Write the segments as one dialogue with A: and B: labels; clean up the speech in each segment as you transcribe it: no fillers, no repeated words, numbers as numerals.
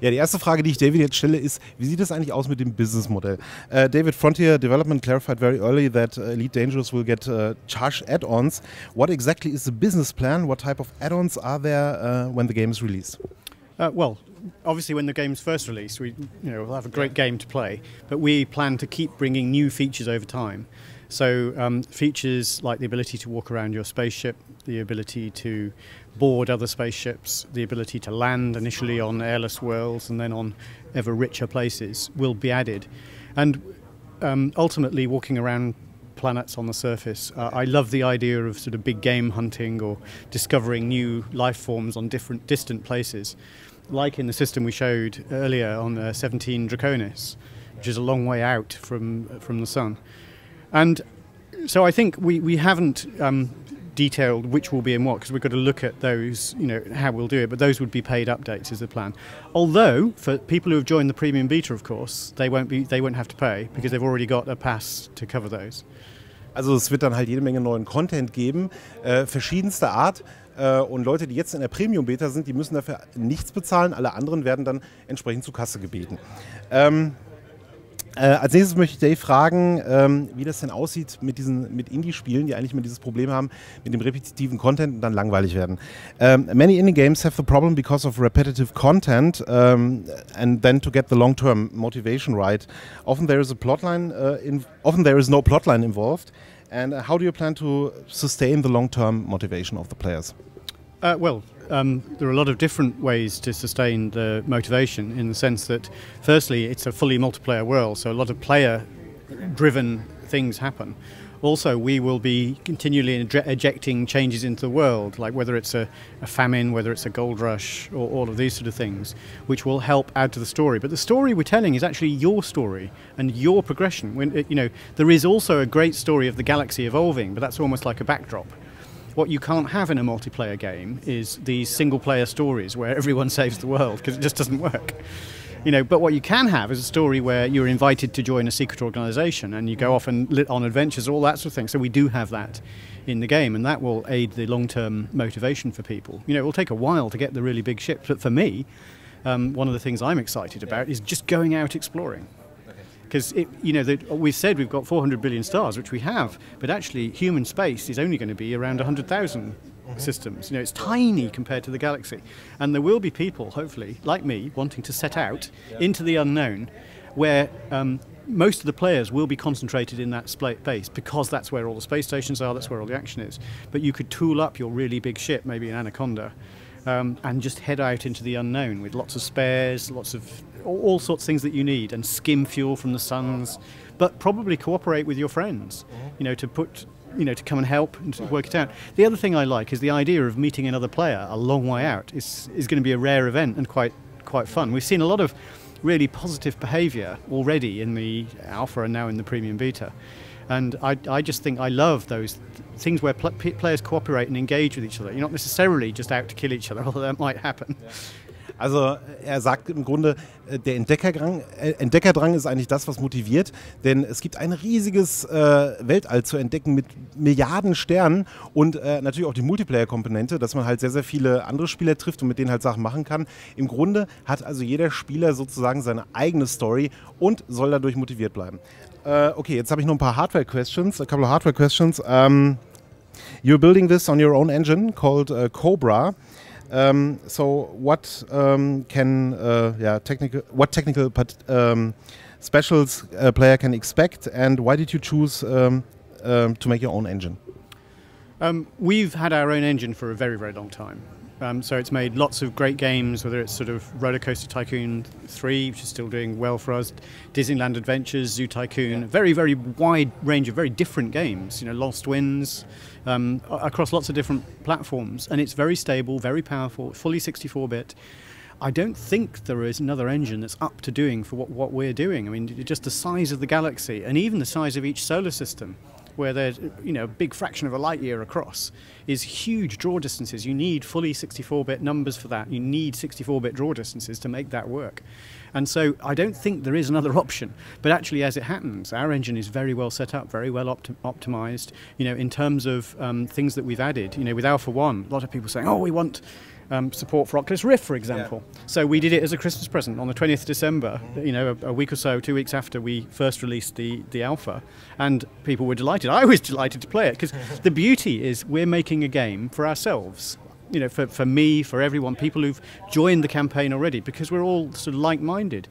A: Ja, die erste Frage, die ich David jetzt stelle, ist, wie sieht es eigentlich aus mit dem Businessmodell? David, Frontier Development clarified very early that Elite Dangerous will get charged add-ons. What exactly is the business plan? What type of add-ons are there when the game is released?
B: Well, obviously when the game's first released, we'll have a great game to play, but we plan to keep bringing new features over time. So features like the ability to walk around your spaceship, the ability to board other spaceships, the ability to land initially on airless worlds and then on ever richer places will be added. And ultimately walking around planets on the surface. I love the idea of sort of big game hunting or discovering new life forms on different distant places, like in the system we showed earlier on 17 Draconis, which is a long way out from the sun. And so I think we haven't detailed which will be in what, because we've got to look at those, how we'll do it, but those would be paid updates is the plan. Although for people who have joined the premium beta, of course, they won't have to pay because they've already got a pass to cover those.
A: Also es wird dann halt jede Menge neuen Content geben, verschiedenster Art. Und Leute, die jetzt in der Premium-Beta sind, die müssen dafür nichts bezahlen. Alle anderen werden dann entsprechend zur Kasse gebeten. Als nächstes möchte ich Dave fragen, wie das denn aussieht mit Indie-Spielen, die eigentlich immer dieses Problem haben, mit dem repetitiven Content und dann langweilig werden. Many indie games have the problem because of repetitive content and then to get the long-term motivation right. Often there is no plotline involved. And how do you plan to sustain the long-term motivation of the players?
B: There are a lot of different ways to sustain the motivation, in the sense that, firstly, it's a fully multiplayer world, so a lot of player-driven things happen. Also, we will be continually ejecting changes into the world, like whether it's a famine, whether it's a gold rush, or all of these sort of things, which will help add to the story. But the story we're telling is actually your story and your progression. There is also a great story of the galaxy evolving, but that's almost like a backdrop. What you can't have in a multiplayer game is these single-player stories where everyone saves the world, because it just doesn't work. But what you can have is a story where you're invited to join a secret organisation and you go off and on adventures, all that sort of thing. So we do have that in the game, and that will aid the long-term motivation for people. It will take a while to get the really big ships, but for me, one of the things I'm excited about is just going out exploring. Because we've said we've got 400 billion stars, which we have, but actually human space is only going to be around 100,000 systems. It's tiny compared to the galaxy. And there will be people, hopefully, like me, wanting to set out into the unknown, where most of the players will be concentrated in that space, because that's where all the space stations are, that's where all the action is. But you could tool up your really big ship, maybe an Anaconda, and just head out into the unknown with lots of spares, lots of all sorts of things that you need, and skim fuel from the suns, but probably cooperate with your friends, to come and help and work it out. The other thing I like is the idea of meeting another player a long way out is going to be a rare event and quite fun. We've seen a lot of really positive behaviour already in the alpha and now in the premium beta. And I just think I love those things where players cooperate and engage with each other. You're not necessarily just out to kill each other, although that might happen.
A: Also sagt im Grunde, der Entdeckerdrang ist eigentlich das, was motiviert, denn es gibt ein riesiges Weltall zu entdecken mit Milliarden Sternen und natürlich auch die Multiplayer-Komponente, dass man halt sehr, sehr viele andere Spieler trifft und mit denen halt Sachen machen kann. Im Grunde hat also jeder Spieler sozusagen seine eigene Story und soll dadurch motiviert bleiben. Okay, jetzt habe ich noch ein paar Hardware-Questions, a couple of Hardware-Questions. You're building this on your own engine called Cobra. So what technical specials a player can expect, and why did you choose to make your own engine?
B: We've had our own engine for a very, very long time. So it's made lots of great games, whether it's sort of Roller Coaster Tycoon 3, which is still doing well for us, Disneyland Adventures, Zoo Tycoon, very, very wide range of very different games, Lost Winds, across lots of different platforms. And it's very stable, very powerful, fully 64-bit. I don't think there is another engine that's up to doing for what we're doing. I mean, just the size of the galaxy and even the size of each solar system, where there's a big fraction of a light year across, is huge draw distances. You need fully 64-bit numbers for that. You need 64-bit draw distances to make that work. And so I don't think there is another option. But actually, as it happens, our engine is very well set up, very well optimized. In terms of things that we've added. With Alpha 1, a lot of people saying, oh, we want support for Oculus Rift, for example. Yeah. So we did it as a Christmas present on the 20th of December, a week or so, 2 weeks after we first released the alpha, and people were delighted. I was delighted to play it, because the beauty is we're making a game for ourselves. For me, for everyone, people who've joined the campaign already, because we're all sort of like-minded.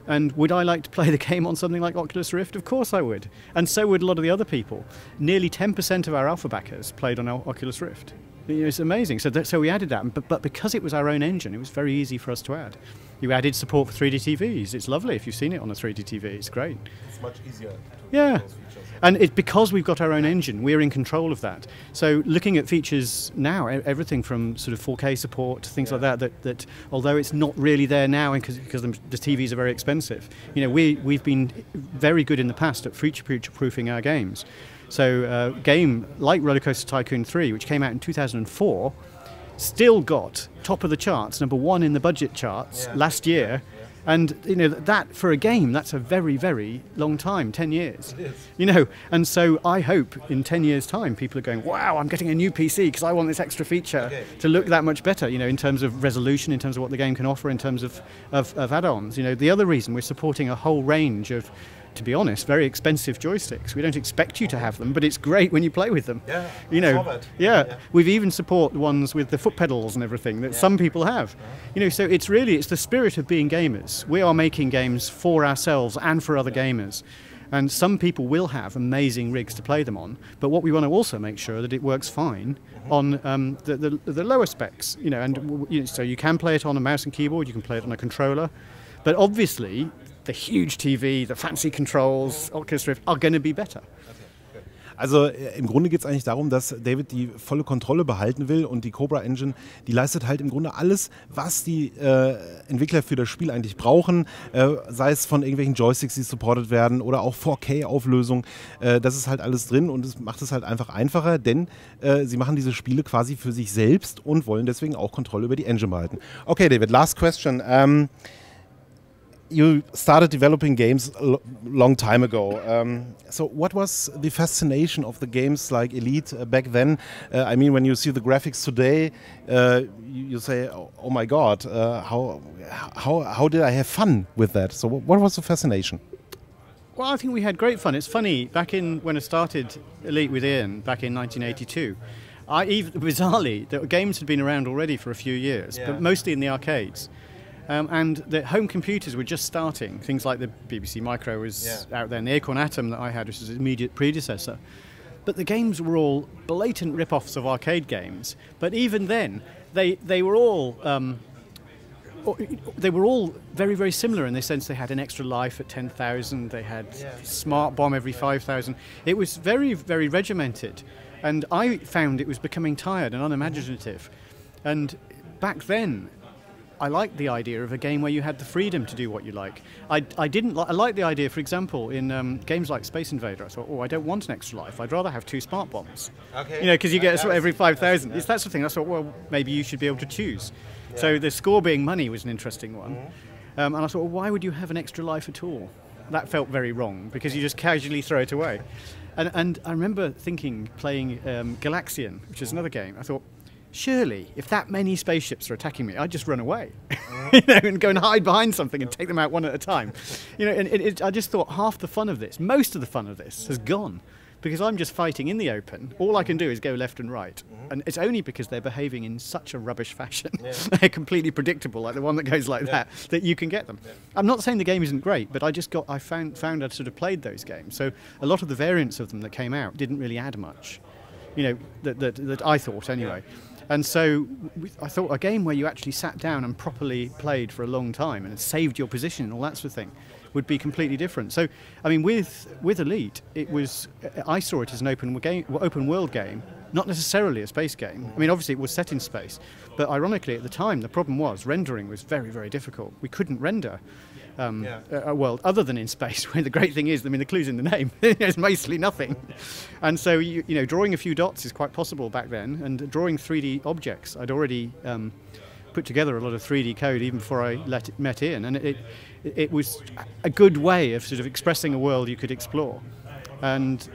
B: And would I like to play the game on something like Oculus Rift? Of course I would. And so would a lot of the other people. Nearly 10% of our alpha backers played on Oculus Rift. It's amazing. So we added that, but because it was our own engine, it was very easy for us to add. You added support for 3D TVs. It's lovely if you've seen it on a 3D TV. It's great.
A: It's much easier to
B: yeah.
A: those features.
B: And it's because we've got our own engine, we're in control of that. So looking at features now, everything from sort of 4K support to things like that although it's not really there now because the TVs are very expensive, we've been very good in the past at future-proofing our games. So a game like Roller Coaster Tycoon 3, which came out in 2004, still got top of the charts, #1 in the budget charts last year. And that for a game, that's a very, very long time, 10 years.
A: It is.
B: And so I hope in 10 years' time, people are going, wow, I'm getting a new PC because I want this extra feature to look that much better, in terms of resolution, in terms of what the game can offer, in terms of add-ons. The other reason we're supporting a whole range of, to be honest, very expensive joysticks. We don't expect you to have them, but it's great when you play with them.
A: Yeah, I saw that.
B: Yeah, we've even support ones with the foot pedals and everything that some people have. So it's the spirit of being gamers. We are making games for ourselves and for other gamers. And some people will have amazing rigs to play them on, but what we want to also make sure that it works fine on the lower specs. So you can play it on a mouse and keyboard, you can play it on a controller, but obviously the huge TV, the fancy controls, Oculus Rift are going to be better.
A: Also im Grunde geht es eigentlich darum, dass David die volle Kontrolle behalten will und die Cobra Engine, die leistet halt im Grunde alles, was die Entwickler für das Spiel eigentlich brauchen, sei es von irgendwelchen Joysticks, die supported werden oder auch 4K-Auflösung, das ist halt alles drin und es macht es halt einfach einfacher, denn sie machen diese Spiele quasi für sich selbst und wollen deswegen auch Kontrolle über die Engine behalten. Okay, David, last question. You started developing games a long time ago. So what was the fascination of the games like Elite back then? I mean, when you see the graphics today, you say, oh my God, how did I have fun with that? So what was the fascination?
B: Well, I think we had great fun. It's funny, when I started Elite with Ian back in 1982, bizarrely, the games had been around already for a few years, but mostly in the arcades. And the home computers were just starting. Things like the BBC Micro was out there, and the Acorn Atom that I had, which was its immediate predecessor. But the games were all blatant rip-offs of arcade games. But even then, they were all very, very similar in the sense they had an extra life at 10,000. They had smart bomb every 5,000. It was very, very regimented, and I found it was becoming tired and unimaginative. And back then, I liked the idea of a game where you had the freedom to do what you like. I liked the idea, for example, in games like Space Invader. I thought, I don't want an extra life. I'd rather have 2 smart bombs. Okay. Because you get every 5,000. It's that sort of thing. I thought, well, maybe you should be able to choose. Yeah. So the score being money was an interesting one. And I thought, why would you have an extra life at all? That felt very wrong, because you just casually throw it away. And I remember playing Galaxian, which is another game. I thought, surely, if that many spaceships are attacking me, I'd just run away, and go and hide behind something and take them out one at a time. I just thought most of the fun of this has gone, because I'm just fighting in the open. All I can do is go left and right, and it's only because they're behaving in such a rubbish fashion, they're completely predictable, like the one that goes like that you can get them. I'm not saying the game isn't great, but I found I'd sort of played those games, so a lot of the variants of them that came out didn't really add much, that I thought anyway. And so I thought a game where you actually sat down and properly played for a long time and saved your position and all that sort of thing would be completely different. So, I mean, with Elite, I saw it as an open world game, not necessarily a space game. I mean, obviously it was set in space, but ironically at the time the problem was rendering was very, very difficult. We couldn't render a world other than in space, where the great thing is, I mean, the clue's in the name. There's mostly nothing. And so, you know, drawing a few dots is quite possible back then, and drawing 3D objects. I'd already put together a lot of 3D code even before I met Ian, and it was a good way of sort of expressing a world you could explore. And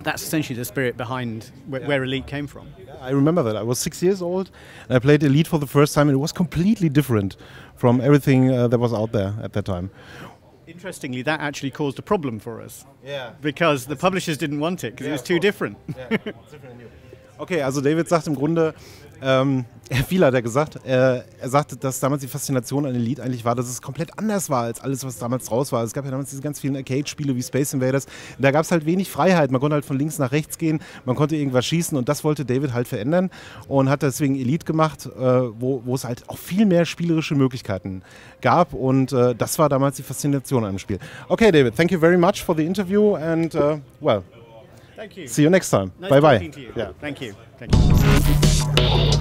B: that's essentially the spirit behind where Elite came from.
A: I remember that. I was 6 years old, and I played Elite for the first time, and it was completely different from everything that was out there at that time.
B: Interestingly, that actually caused a problem for us.
A: Yeah.
B: Because the publishers didn't want it, because it was too different.
A: Okay, also David sagt im Grunde, viel hat er gesagt. Er sagte, dass damals die Faszination an Elite eigentlich war, dass es komplett anders war als alles, was damals raus war. Es gab ja damals diese ganz vielen Arcade-Spiele wie Space Invaders. Da gab es halt wenig Freiheit. Man konnte halt von links nach rechts gehen, man konnte irgendwas schießen, und das wollte David halt verändern und hat deswegen Elite gemacht, wo es halt auch viel mehr spielerische Möglichkeiten gab, und das war damals die Faszination an dem Spiel. Okay, David, thank you very much for the interview, and well,
B: thank you.
A: See you next time.
B: Nice
A: Bye bye.
B: Talking to you. Yeah. Thank you. Thank you.